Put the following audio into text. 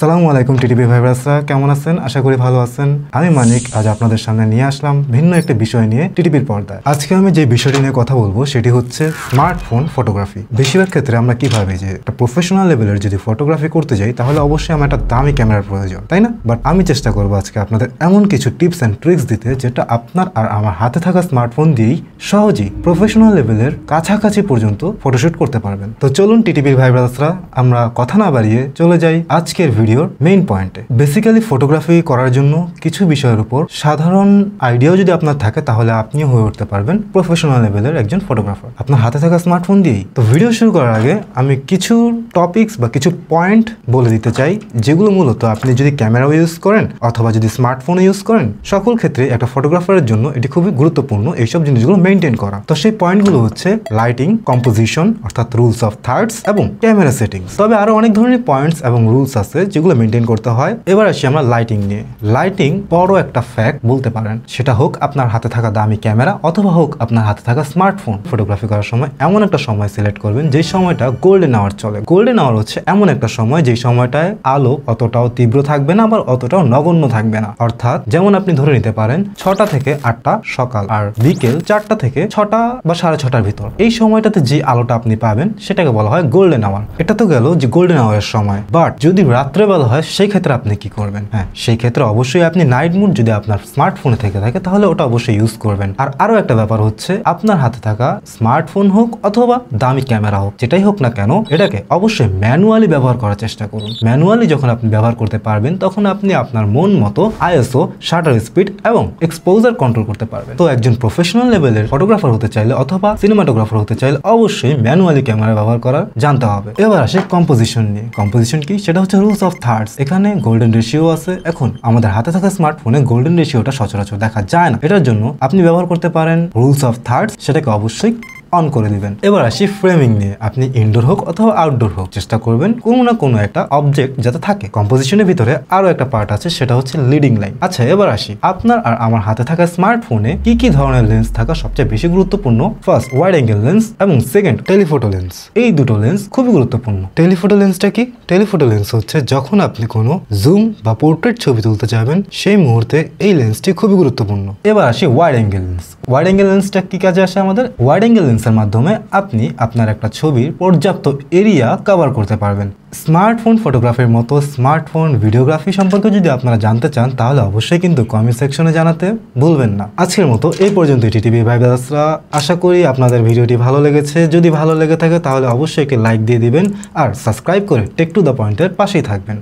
আসসালামু আলাইকুম টিটিভি ভাই ব্রাসরা, কেমন আছেন? আশা করি ভালো আছেন। আমি মানিক আজ আপনাদের সামনে নিয়ে আসলাম ভিন্ন একটা বিষয় নিয়ে টিটিভির পর্দায়। আজকে আমি যে বিষয়টি নিয়ে কথা বলবো সেটি হচ্ছে স্মার্টফোন ফটোগ্রাফি। বেশিরভাগ ক্ষেত্রে আমরা কি ভাবি যে একটা প্রফেশনাল লেভেলের যদি ফটোগ্রাফি করতে যাই তাহলে অবশ্যই আমার একটা দামি ক্যামেরার প্রয়োজন, তাই না? বাট আমি চেষ্টা করবো আজকে আপনাদের এমন কিছু টিপস অ্যান্ড ট্রিক্স দিতে যেটা আপনার আর আমার হাতে থাকা স্মার্টফোন দিয়েই সহজেই প্রফেশনাল লেভেলের কাছাকাছি পর্যন্ত ফটোশুট করতে পারবেন। তো চলুন টিটিভির ভাই ব্রাসরা, আমরা কথা না বাড়িয়ে চলে যাই আজকের ভিডিওর মেইন পয়েন্টে। বেসিক্যালি ফটোগ্রাফি করার জন্য কিছু বিষয়ের উপর সাধারণ আইডিয়াও যদি আপনার থাকে তাহলে আপনিও হয়ে উঠতে পারবেন প্রফেশনাল লেভেলের একজন ফটোগ্রাফার আপনার হাতে থাকা স্মার্টফোন দিয়েই। তো ভিডিও শুরু করার আগে আমি কিছু টপিকস বা কিছু পয়েন্ট বলে দিতে চাই যেগুলো মূলত আপনি যদি ক্যামেরাও ইউজ করেন অথবা যদি স্মার্টফোন ইউজ করেন, সকল ক্ষেত্রে একটা ফটোগ্রাফারের জন্য এটি খুবই গুরুত্বপূর্ণ এইসব জিনিসগুলো মেনটেন করা। তো সেই পয়েন্টগুলো হচ্ছে লাইটিং, কম্পোজিশন অর্থাৎ রুলস অফ থার্ডস এবং ক্যামেরা সেটিংস। তবে আরো অনেক ধরনের পয়েন্টস এবং রুলস আছে যেগুলো মেনটেন করতে হয়। এবার আসি আমরা লাইটিং নিয়ে। লাইটিং বড় একটা ফ্যাক্ট বলতে পারেন, সেটা হোক আপনার হাতে থাকা দামি ক্যামেরা অথবা হোক আপনার হাতে থাকা স্মার্টফোন। ফটোগ্রাফি করার সময় এমন একটা সময় সিলেক্ট করবেন যে সময়টা গোল্ডেন আওয়ার চলে। গোল্ডেন আওয়ার হচ্ছে এমন একটা সময় যে সময়টায় আলো অতটাও তীব্র থাকবে না আবার অতটাও নগণ্য থাকবে না। অর্থাৎ যেমন আপনি ধরে নিতে পারেন 6টা থেকে 8টা সকাল আর বিকেল 4টা থেকে 6টা বা 6:30টার ভিতর। এই সময়টাতে যে আলোটা আপনি পাবেন সেটাকে বলা হয় গোল্ডেন আওয়ার। এটা তো গেল যে গোল্ডেন আওয়ারের সময়। বাট যদি রাত্রেবেলা হয় সেই ক্ষেত্রে আপনি কি করবেন? হ্যাঁ, সেই ক্ষেত্রে অবশ্যই আপনি নাইট মোড যদি আপনার স্মার্টফোনে থেকে থাকে তাহলে ওটা অবশ্যই ইউজ করবেন। আর আরো একটা ব্যাপার হচ্ছে আপনার হাতে থাকা স্মার্টফোন হোক অথবা দামি ক্যামেরা হোক, যেটাই হোক না কেন, এটাকে অবশ্যই ম্যানুয়ালি ব্যবহার করার চেষ্টা করুন। ম্যানুয়ালি যখন আপনি ব্যবহার করতে পারবেন তখন আপনি আপনার মন মতো আইএসও, শাটার স্পিড এবং এক্সপোজার কন্ট্রোল করতে পারবেন। তো একজন প্রফেশনাল লেভেলের ফটোগ্রাফার হতে চাইলে অথবা সিনেমাটোগ্রাফার হতে চাইলে অবশ্যই ম্যানুয়ালি ক্যামেরা ব্যবহার করা জানতে হবে। এবার আসে কম্পোজিশন নিয়ে। কম্পোজিশন কি? সেটা হচ্ছে রুলস অফ থার্ডস। এখানে গোল্ডেন রেশিও আছে। এখন আমাদের হাতে থাকা স্মার্টফোনে গোল্ডেন রেশিওটা সচরাচর দেখা যায় না। এটার জন্য আপনি ব্যবহার করতে পারেন রুলস অফ থার্ডস, সেটাকে অবশ্যই অন করে দিবেন। এবার আসি ফ্রেমিং নিয়ে। আপনি ইনডোর হোক অথবা আউটডোর হোক, চেষ্টা করবেন কোনো না কোনো একটা অবজেক্ট যাতে থাকে। কম্পোজিশনের ভিতরে আরো একটা পার্ট আছে, সেটা হচ্ছে লিডিং লাইন। আচ্ছা, এবার আসি আপনার আর আমার হাতে থাকা স্মার্টফোনে কি কি ধরনের লেন্স থাকা সবচেয়ে বেশি গুরুত্বপূর্ণ। ফার্স্ট, ওয়াইড অ্যাঙ্গেল লেন্স এবং সেকেন্ড টেলিফোটো লেন্স। এই দুটো লেন্স খুবই গুরুত্বপূর্ণ। টেলিফোটো লেন্সটা কি? টেলিফোটো লেন্স হচ্ছে যখন আপনি কোনো জুম বা পোর্ট্রেট ছবি তুলতে যাবেন সেই মুহূর্তে এই লেন্সটি খুবই গুরুত্বপূর্ণ। এবার আসি wide angle lens. Wide angle লেন্সটা কি কাজে আসে আমাদের? ওয়াইড অ্যাঙ্গেল লেন্সের মাধ্যমে আপনি আপনার একটা ছবির পর্যাপ্ত এরিয়া কভার করতে পারবেন। স্মার্টফোন ফটোগ্রাফির মতো স্মার্টফোন ভিডিওগ্রাফি সম্পর্কে যদি আপনারা জানতে চান তাহলে অবশ্যই কিন্তু কমেন্ট সেকশনে জানাতে ভুলবেন না। আজকের মতো এই পর্যন্ত টিটিভি ভাই ব্রাদার্সরা, আশা করি আপনাদের ভিডিওটি ভালো লেগেছে। যদি ভালো লেগে থাকে তাহলে অবশ্যই একটি লাইক দিয়ে দিবেন আর সাবস্ক্রাইব করে টেক টু দ্য পয়েন্টের পাশেই থাকবেন।